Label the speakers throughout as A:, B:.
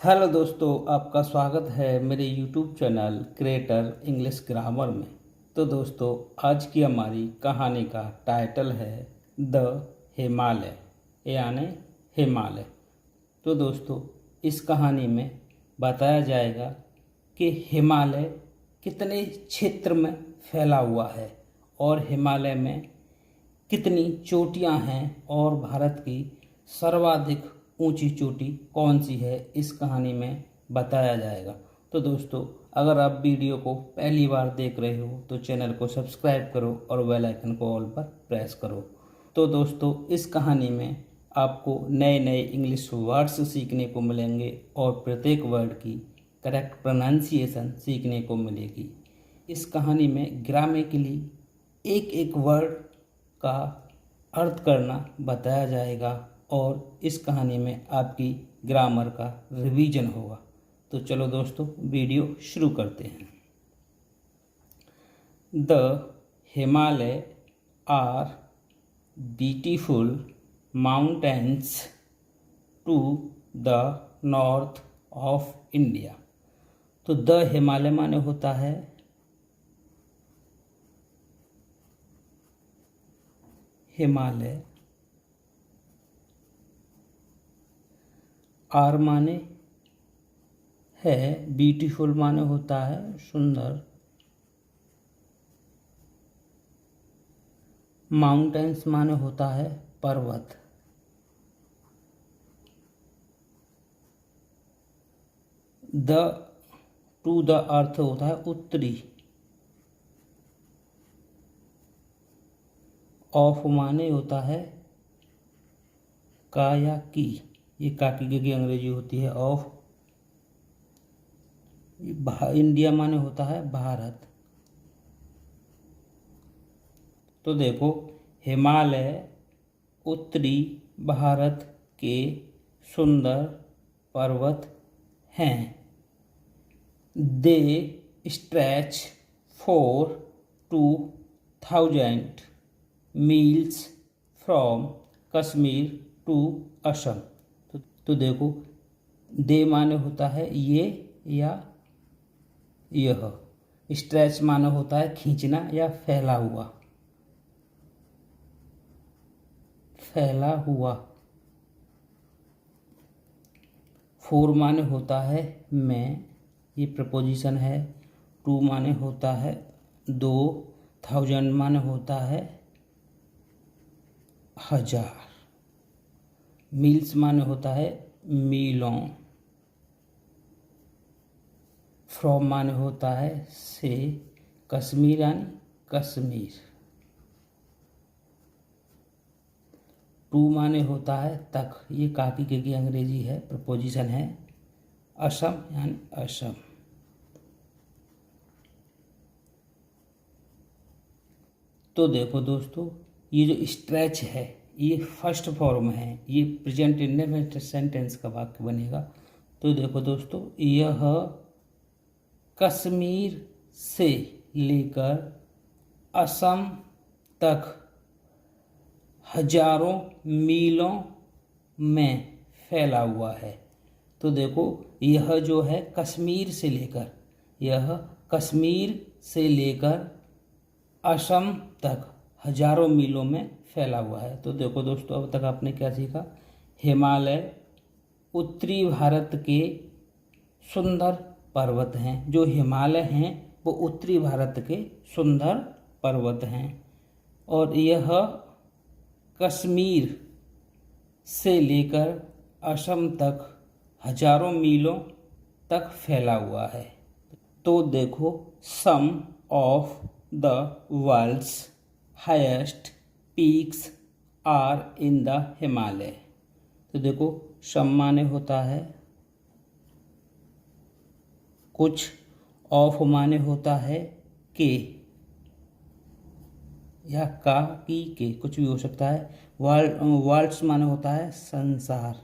A: Hello दोस्तों, आपका स्वागत है मेरे YouTube channel creator English grammar में। तो दोस्तों, आज की हमारी कहानी का टाइटल है द हिमालय यानी हिमालय। तो दोस्तों, इस कहानी में बताया जाएगा कि हिमालय कितने क्षेत्र में फैला हुआ है और हिमालय में कितनी चोटियां हैं और भारत की सर्वाधिक ऊंची चोटी कौन सी है, इस कहानी में बताया जाएगा। तो दोस्तों, अगर आप वीडियो को पहली बार देख रहे हो तो चैनल को सब्सक्राइब करो और बेल आइकन को ऑल पर प्रेस करो। तो दोस्तों, इस कहानी में आपको नए नए इंग्लिश वर्ड्स सीखने को मिलेंगे और प्रत्येक वर्ड की करेक्ट प्रोनाउंसिएशन सीखने को मिलेगी। इस कहानी में ग्रामेटिकली एक एक वर्ड का अर्थ करना बताया जाएगा और इस कहानी में आपकी ग्रामर का रिवीजन होगा। तो चलो दोस्तों, वीडियो शुरू करते हैं। The Himalaya are beautiful mountains to the north of India. तो द हिमालय माने होता है हिमालय, आर माने है ब्यूटीफुल माने होता है सुंदर, माउंटेन्स माने होता है पर्वत, द टू द अर्थ होता है उत्तरी, ऑफ माने होता है का या की, ये का की अंग्रेजी होती है ऑफ। इंडिया माने होता है भारत। तो देखो, हिमालय उत्तरी भारत के सुंदर पर्वत हैं। They stretch 4,000 miles from Kashmir to Assam. तो देखो, दे माने होता है ये या यह, स्ट्रेच माने होता है खींचना या फैला हुआ, फैला हुआ। 4 माने होता है मैं, ये प्रपोजिशन है। 2 माने होता है 2, 1000 माने होता है 1000, मील्स माने होता है मीलों, फ्रॉम माने होता है से, कश्मीर यानी कश्मीर। 2 माने होता है तक, ये काकी के की अंग्रेजी है, प्रपोजिशन है। असम यानी असम। तो देखो दोस्तों, ये जो स्ट्रेच है ये फर्स्ट फॉर्म है, ये प्रेजेंट इंडेफिनिट सेंटेंस का वाक्य बनेगा। तो देखो दोस्तों, यह कश्मीर से लेकर असम तक हजारों मीलों में फैला हुआ है। तो देखो, यह जो है कश्मीर से लेकर, यह कश्मीर से लेकर असम तक हजारों मीलों में फैला हुआ है। तो देखो दोस्तों, अब तक आपने क्या सीखा? हिमालय उत्तरी भारत के सुंदर पर्वत हैं। जो हिमालय हैं वो उत्तरी भारत के सुंदर पर्वत हैं और यह कश्मीर से लेकर असम तक हजारों मीलों तक फैला हुआ है। तो देखो, some of the world's highest peaks are in the Himalaya. तो देखो, सम माने होता है कुछ, ऑफ माने होता है के या का की के, कुछ भी हो सकता है। वर्ल्ड्स माने होता है संसार।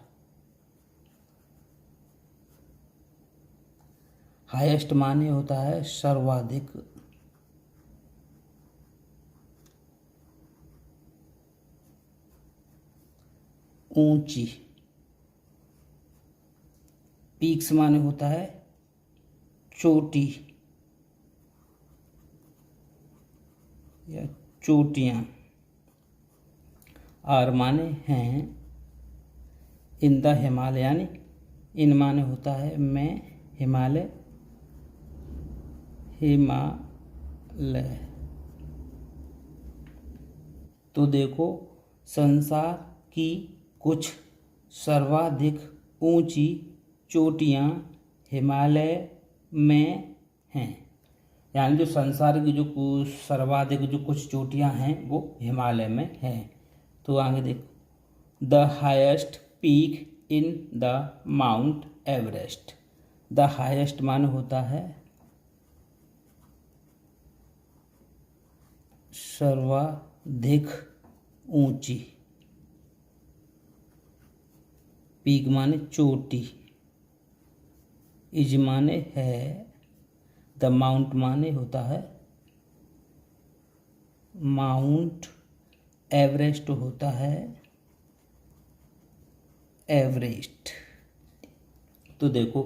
A: हाईएस्ट माने होता है सर्वाधिक। ऊंची, पीक्स माने होता है चोटी या चोटियाँ। आर माने हैं इन द हिमालय, यानी इन माने होता है मैं, हिमालय, हिमालय। तो देखो संसार की कुछ सर्वाधिक ऊंची चोटियाँ हिमालय में हैं, यानी जो संसार की जो सर्वाधिक जो कुछ चोटियाँ हैं वो हिमालय में हैं। तो आगे देखो the highest peak in the mount Everest. The highest मान होता है सर्वाधिक ऊंची, पीक माने चोटी, इज माने है, द माउंट माने होता है माउंट, एवरेस्ट होता है एवरेस्ट। तो देखो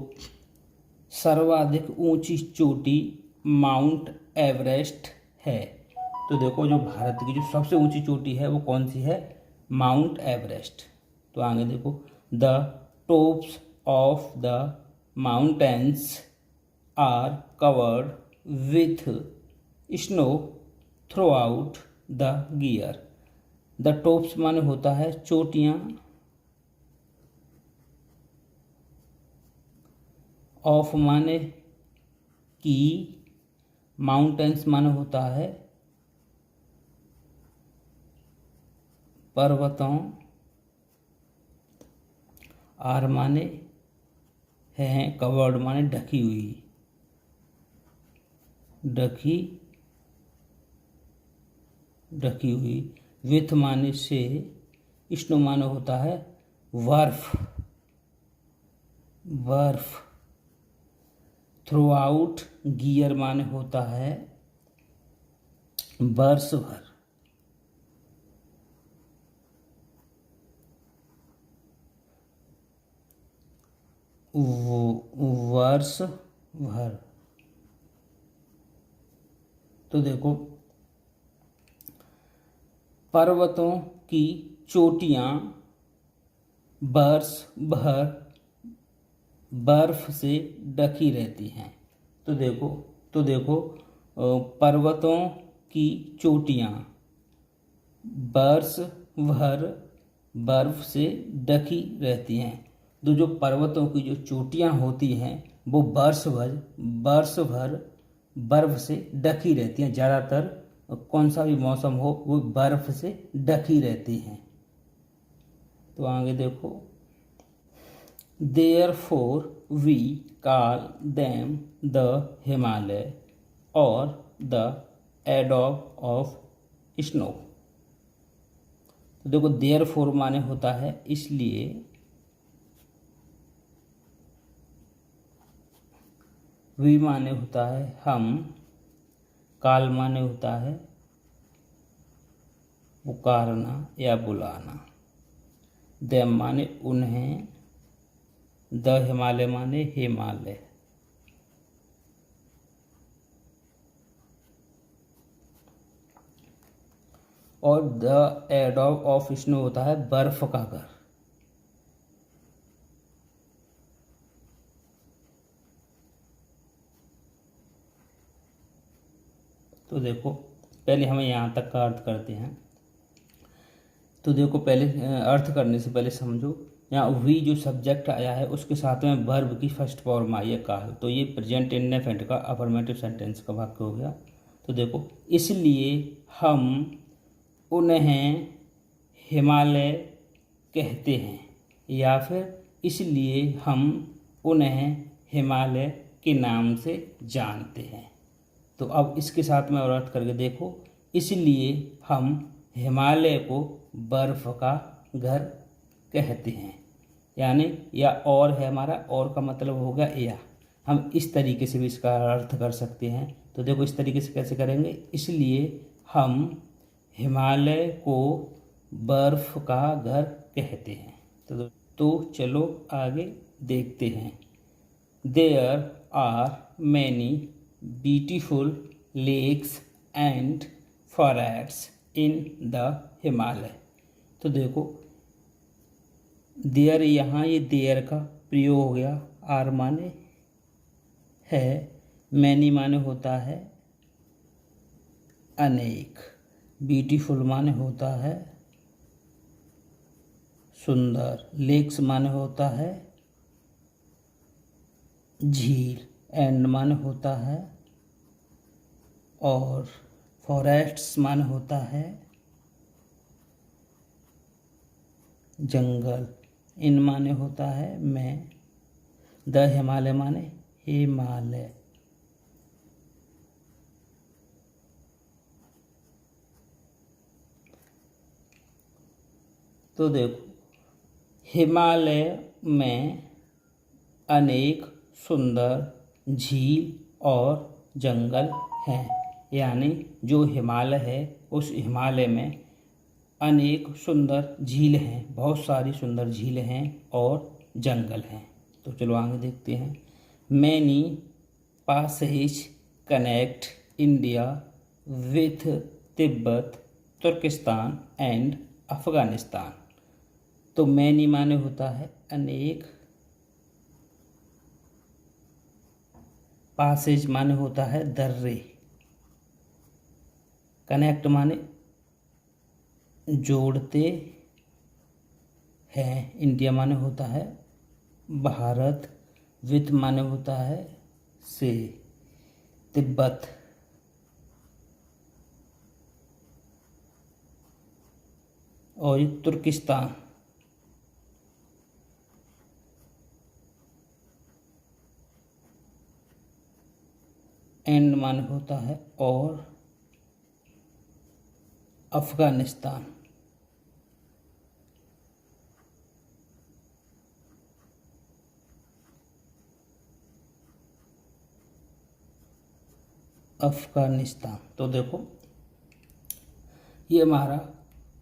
A: सर्वाधिक ऊंची चोटी माउंट एवरेस्ट है। तो देखो जो भारत की जो सबसे ऊंची चोटी है वो कौन सी है, माउंट एवरेस्ट। तो आगे देखो the tops of the mountains are covered with snow throughout the year. The tops माने होता है चोटियाँ, ऑफ माने की, माउंटेन्स माने होता है पर्वतों, आर माने है, कवर्ड माने ढकी हुई, ढकी हुई, विथ माने से, स्नो माने होता है बर्फ, थ्रू आउट ईयर माने होता है वर्ष भर, वर्ष भर। तो देखो पर्वतों की चोटियाँ वर्ष भर बर्फ से ढकी रहती हैं। तो देखो पर्वतों की चोटियाँ वर्ष भर बर्फ से ढकी रहती हैं। तो जो पर्वतों की जो चोटियाँ होती हैं वो वर्ष भर बर्फ से ढकी रहती हैं। ज़्यादातर कौन सा भी मौसम हो वो बर्फ से ढकी रहती हैं। तो आगे देखो therefore we call them the Himalaya और द एडॉब ऑफ स्नो। तो देखो देयरफॉर माने होता है इसलिए, वी माने होता है हम, काल माने होता है पुकारना या बुलाना, देम माने उन्हें, द हिमालय माने हिमालय। और द एडॉब ऑफ स्नो होता है बर्फ का घर। तो देखो पहले हमें यहाँ तक का अर्थ करते हैं। तो देखो पहले अर्थ करने से पहले समझो, यहाँ वी जो सब्जेक्ट आया है उसके साथ में वर्ब की फर्स्ट फॉर्म आई है काल, तो ये प्रेजेंट इंडेफिनिट का अफर्मेटिव सेंटेंस का वाक्य हो गया। तो देखो इसलिए हम उन्हें हिमालय कहते हैं, या फिर इसलिए हम उन्हें हिमालय के नाम से जानते हैं। तो अब इसके साथ में और अर्थ करके देखो, इसलिए हम हिमालय को बर्फ़ का घर कहते हैं, यानी या और है हमारा, और का मतलब हो गया या। हम इस तरीके से भी इसका अर्थ कर सकते हैं। तो देखो इस तरीके से कैसे करेंगे, इसलिए हम हिमालय को बर्फ़ का घर कहते हैं। तो चलो आगे देखते हैं। There are many beautiful lakes and forests in the Himalaya. तो देखो देयर, यहाँ ये देयर का प्रयोग हो गया। आर माने है, मैनी माने होता है अनेक, ब्यूटीफुल माने होता है सुंदर, लेक्स माने होता है झील, एंड माने होता है और, फॉरेस्ट्स माने होता है जंगल, इन माने होता है मैं, द हिमालय माने हिमालय। तो देखो हिमालय में अनेक सुंदर झील और जंगल हैं। यानी जो हिमालय है उस हिमालय में अनेक सुंदर झील हैं, बहुत सारी सुंदर झील हैं और जंगल हैं। तो चलो आगे देखते हैं। Many passes connect India with Tibet, Turkistan and Afghanistan. तो मैनी माने होता है अनेक, पासेज माने होता है दर्रे, कनेक्ट माने जोड़ते हैं, इंडिया माने होता है भारत, विथ माने होता है से, तिब्बत, और तुर्किस्तान, एंड माने होता है और, अफगानिस्तान। अफगानिस्तान। तो देखो ये हमारा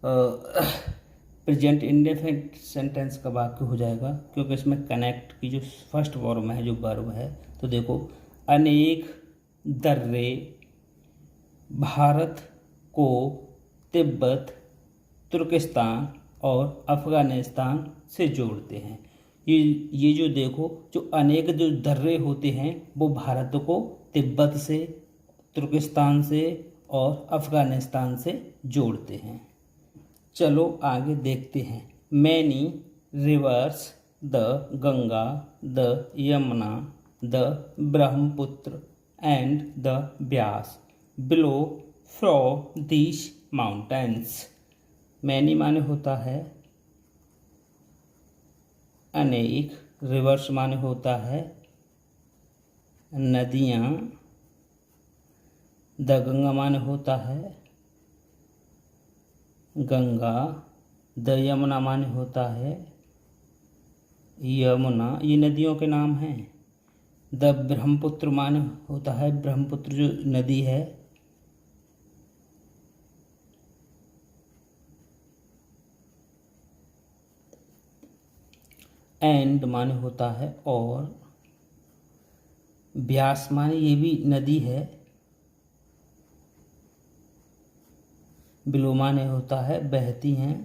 A: प्रेजेंट इंडेफिनिट सेंटेंस का वाक्य हो जाएगा, क्योंकि इसमें कनेक्ट की जो फर्स्ट फॉर्म है, जो वर्ब है। तो देखो अनेक दर्रे भारत को तिब्बत, तुर्किस्तान और अफगानिस्तान से जोड़ते हैं। ये जो देखो, जो अनेक जो दर्रे होते हैं वो भारत को तिब्बत से, तुर्किस्तान से और अफगानिस्तान से जोड़ते हैं। चलो आगे देखते हैं। Many reverse the Ganga, the Yamuna, the Brahmaputra and the Beas below from these mountains. Many माने होता है अनेक, रिवर्स माने होता है नदियाँ, द गंगा माने होता है गंगा, द यमुना माने होता है यमुना, ये नदियों के नाम हैं। द ब्रह्मपुत्र माने होता है ब्रह्मपुत्र, जो नदी है। एंड माने होता है और, ब्यास माने ये भी नदी है। बिलो माने होता है बहती हैं।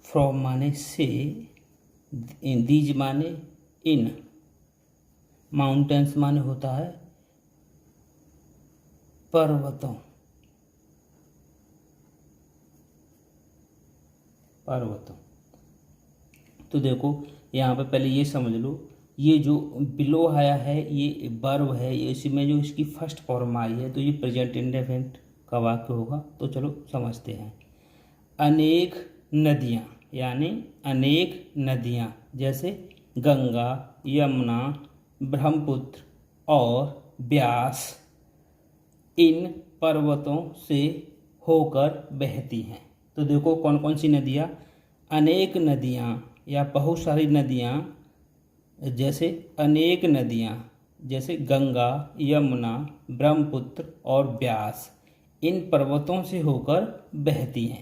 A: फ्रॉम माने से, दीज माने इन, माउंटेन्स माने होता है पर्वतों, पर्वतों। तो देखो यहाँ पे पहले ये समझ लो, ये जो बिलो आया है ये वर्ब है, ये इसी में जो इसकी फर्स्ट फॉर्म आई है, तो ये प्रेजेंट इंडेफिनिट का वाक्य होगा। तो चलो समझते हैं। अनेक नदियाँ, यानी अनेक नदियाँ जैसे गंगा, यमुना, ब्रह्मपुत्र और ब्यास इन पर्वतों से होकर बहती हैं। तो देखो कौन कौन सी नदियाँ, अनेक नदियाँ या बहुत सारी नदियाँ, जैसे अनेक नदियाँ जैसे गंगा, यमुना, ब्रह्मपुत्र और ब्यास इन पर्वतों से होकर बहती हैं।